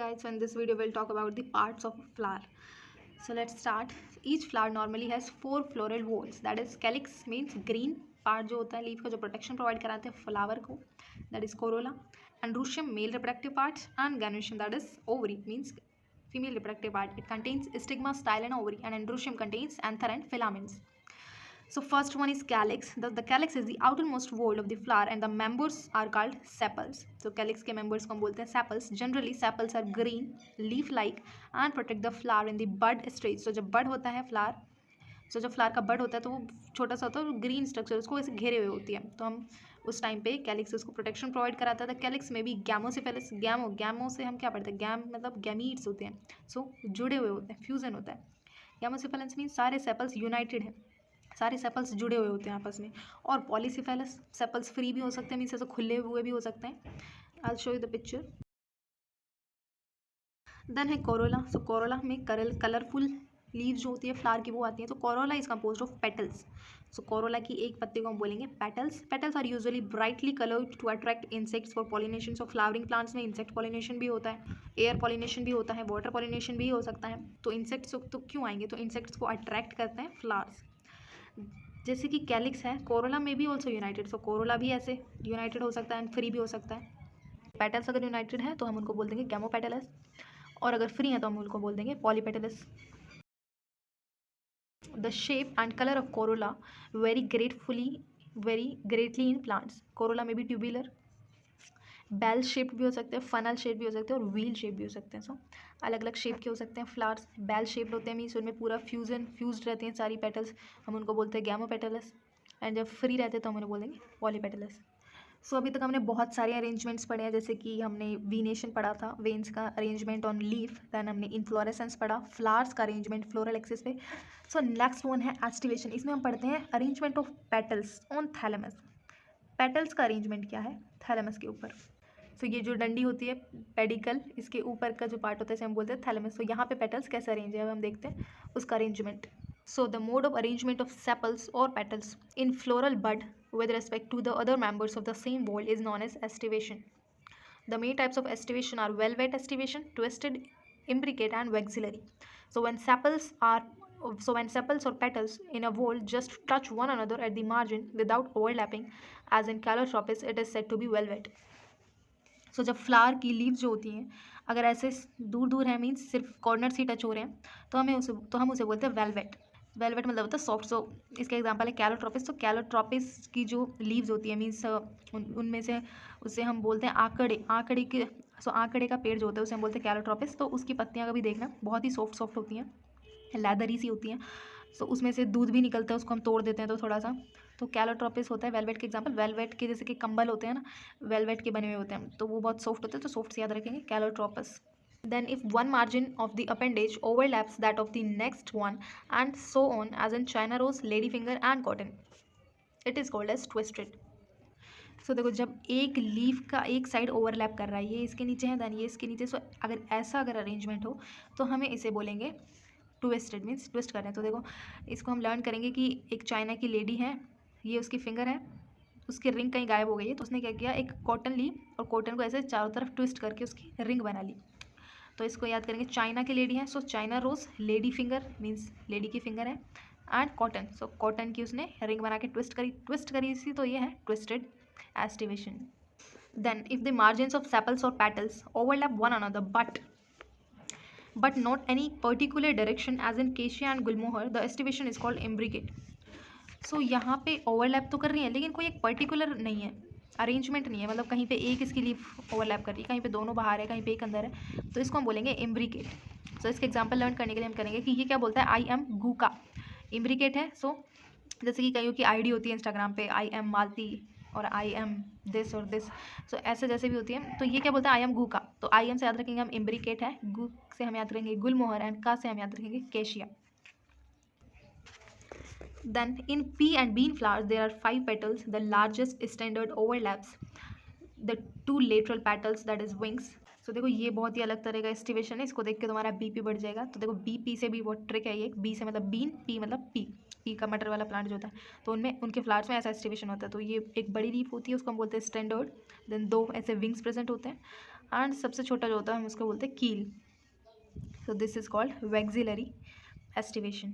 guys, so in this video we'll talk about the parts of a flower. So let's start. Each flower normally has 4 floral whorls, that is calyx means green part जो होता है leaf का जो protection provide कराते हैं flower को, that is corolla, androecium male reproductive parts and gynoecium that is ovary means female reproductive part. It contains stigma, style and ovary, and androecium contains anther and filaments. So first one is calyx. The calyx is the outermost whorl of the flower and the members are called sepals. So calyx के members को हम बोलते हैं sepals. Generally sepals are green, leaf-like and protect the flower in the bud stage. So जब bud होता है flower, so जब flower का बड होता है तो वो छोटा सा होता है और ग्रीन स्ट्रक्चर उसको ऐसे घेरे हुए होती है, तो हम उस टाइम पे कैलिक्स उसको प्रोटेक्शन प्रोवाइड कराता था. कैलिक्स में भी गैमोसिफेलिस, गैमो से हम क्या पढ़ते हैं, गैम मतलब गैमीट्स होते हैं, सो जुड़े हुए होते हैं, फ्यूजन होता है. गैमोसिफेलिस मीन सारे सेपल्स यूनाइटेड हैं, सारे सेपल्स जुड़े हुए होते हैं आपस में. और पॉलीसिफेलस सेपल्स फ्री भी हो सकते हैं, मीन्स ऐसे खुले हुए भी हो सकते हैं. I will show you the picture. Then है कोरोला. सो कोरोला में कलरफुल लीव जो होती है फ्लावर की वो आती है. तो corolla is compose of petals. So corolla की एक पत्ते को हम बोलेंगे petals. Petals are usually brightly coloured to attract insects for pollination. So flowering plants में इंसेक्ट पॉलिनेशन भी होता है, एयर पॉलिनेशन भी होता है, वाटर पॉलिनेशन भी हो सकता है. तो इंसेक्ट्स तो क्यों आएंगे, तो इंसेक्ट्स को अट्रैक्ट करते हैं फ्लावर्स. जैसे कि कैलिक्स है, कोरोला में भी ऑल्सो यूनाइटेड. सो कोरोला भी ऐसे यूनाइटेड हो सकता है एंड फ्री भी हो सकता है. पेटल्स अगर यूनाइटेड है तो हम उनको बोल देंगे गैमोपेटलस, और अगर फ्री है तो हम उनको बोल देंगे polypetalous. The shape and color of corolla vary greatly in plants. Corolla में भी tubular, बेल शेप भी हो सकते हैं, फनल शेप भी हो सकते हैं और व्हील शेप भी हो सकते हैं. सो अलग अलग शेप के हो सकते हैं फ्लावर्स. बेल शेप होते हैं मीन्स उनमें पूरा फ्यूज्ड रहती हैं सारी पेटल्स, हम उनको बोलते हैं गैमोपेटलस. एंड जब फ्री रहते हैं तो हम उन्हें बोलेंगे पॉलीपेटलस. सो अभी तक हमने बहुत सारे अरेंजमेंट्स पढ़े हैं, जैसे कि हमने वीनेशन पढ़ा था, वेन्स का अरेंजमेंट ऑन लीफ. दैन हमने इन्फ्लोरेसेंस पढ़ा, फ्लावर्स का अरेंजमेंट फ्लोरल एक्सिस पे. सो नेक्स्ट वन है एस्टिवेशन. इसमें हम पढ़ते हैं arrangement of petals on thalamus. Petals का अरेंजमेंट क्या है थैलेमस के ऊपर. सो ये जो डंडी होती है पेडिकल, इसके ऊपर का जो पार्ट होता है इसे हम बोलते हैं थैलेमस. तो यहाँ पे पेटल्स कैसे अरेंज है अब हम देखते हैं उसका arrangement. So the mode of arrangement of sepals or petals in floral bud with respect to the other members of the same whorl is known as estivation. The main types of estivation are velvet estivation, twisted, imbricate and vexillary. So when sepals or petals in a whorl just touch one another at the margin without overlapping, as in calotropis, it is said to be velvet. So जब flower की leave जो होती हैं अगर ऐसे दूर दूर है मीन्स सिर्फ कॉर्नर से टच हो रहे हैं तो हम उसे बोलते हैं वेलवेट. वेलवेट मतलब होता है सॉफ्ट. सो इसका एग्जांपल है कैलोट्रोपिस. तो कैलोट्रोपिस की जो लीव्स होती है मीन्स उनमें से उसे हम बोलते हैं आंकड़े के. सो आंकड़े का पेड़ जो होता है उसे हम बोलते हैं कैलोट्रोपिस. तो उसकी पत्तियाँ कभी देखना बहुत ही सॉफ्ट होती हैं, लेदरी सी होती हैं. सो उसमें से दूध भी निकलता है, उसको हम तोड़ देते हैं तो थोड़ा सा. तो कैलोट्रोपिस होता है वेलवेट के एग्जांपल. वेलवेट के जैसे कि कंबल होते हैं ना, वेलवेट के बने हुए होते हैं, तो वो बहुत सॉफ्ट होते हैं, तो सॉफ्ट से याद रखेंगे कैलोट्रोपस. Then if one margin of the appendage overlaps that of the next one and so on, as in China rose, ladyfinger and cotton, it is called as twisted. So देखो जब एक leaf का एक side overlap कर रहा है, ये इसके नीचे है दैन ये इसके नीचे, सो अगर अरेंजमेंट हो तो हमें इसे बोलेंगे ट्विस्टेड, मीन्स ट्विस्ट कर रहे हैं. तो देखो इसको हम लर्न करेंगे कि एक चाइना की लेडी है, ये उसकी फिंगर है, उसकी रिंग कहीं गायब हो गई है, तो उसने क्या किया, एक कॉटन ली और कॉटन को ऐसे चारों तरफ ट्विस्ट करके उसकी रिंग बना ली. तो इसको याद करेंगे, चाइना की लेडी है, so China rose, lady finger means lady की फिंगर है, एंड कॉटन, सो कॉटन की उसने रिंग बना के ट्विस्ट करी इसी, तो ये है twisted aestivation. Then if the margins of sepals और petals overlap one another but not any particular direction as in cassia and gulmohar, the estivation is called imbricate. So यहाँ पे ओवरलैप तो कर रही है लेकिन कोई एक पर्टिकुलर नहीं है, अरेंजमेंट नहीं है, मतलब कहीं पे एक इसकी लीफ ओवरलैप कर रही है, कहीं पे दोनों बाहर है, कहीं पे एक अंदर है, तो इसको हम बोलेंगे इम्ब्रिकेट. सो इसके एग्जांपल लर्न करने के लिए हम करेंगे कि ये क्या बोलता है, आई एम गूका, इम्ब्रिकेट है. सो जैसे कि कईयों की आईडी होती है इंस्टाग्राम पे, आई एम मालती और आई एम दिस और दिस, सो ऐसे जैसे भी होती है, तो ये क्या बोलता है, आई एम गूका. तो आई एम से याद रखेंगे हम इम्ब्रिकेट है, गू से हम याद रखेंगे गुलमोहर एंड का से हम याद रखेंगे केशिया. Then in pea and bean flowers there are 5 petals. The largest standard overlaps the 2 lateral petals, that is wings. So देखो ये बहुत ही अलग तरह का एस्टिवेशन है, इसको देख के तुम्हारा बीपी बढ़ जाएगा. तो देखो बीपी से भी बहुत ट्रिक है, ये बी से मतलब बीन, पी मतलब पी. पी का मटर वाला प्लांट जो होता है, तो उनमें उनके फ्लावर्स में ऐसा एस्टिवेशन होता है। तो ये एक बड़ी लीफ होती है, उसको हम बोलते हैं स्टैंडर्ड, देन 2 ऐसे विंग्स प्रेजेंट होते हैं, एंड सबसे छोटा जो होता है हम उसको बोलते हैं कील। So this is called vexillary aestivation.